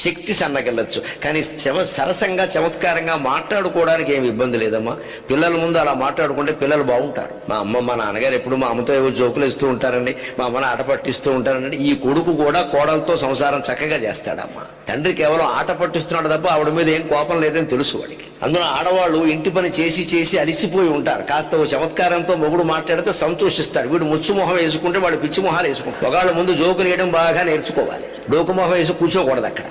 శక్తి సన్నగిల్లొచ్చు, కానీ సరసంగా చమత్కారంగా మాట్లాడుకోవడానికి ఏమి ఇబ్బంది లేదమ్మా. పిల్లల ముందు అలా మాట్లాడుకుంటే పిల్లలు బాగుంటారు. మా అమ్మ మా నాన్నగారు ఎప్పుడు మా అమ్మతో ఏవో జోకులు ఇస్తూ ఉంటారండి, మా అమ్మని ఆట పట్టిస్తూ ఉంటారండి. ఈ కొడుకు కూడా కోడలతో సంసారం చక్కగా చేస్తాడమ్మా. తండ్రి కేవలం ఆట పట్టిస్తున్నాడు తప్ప ఆవిడ మీద ఏం కోపం లేదని తెలుసు వాడికి. అందులో ఆడవాళ్ళు ఇంటి పని చేసి చేసి అలిసిపోయి ఉంటారు. కాస్త ఓ చమత్కారంతో మొగుడు మాట్లాడితే సంతోషిస్తాడు. వీడు ముచ్చు మొహం వేసుకుంటే వాడు పిచ్చి మొహాలు వేసుకుంటాడు. ఒకళ్ళ ముందు జోకులు వేయడం బాగా నేర్చుకోవాలి. డోకు మొహం వేసి కూర్చోకూడదు అక్కడ.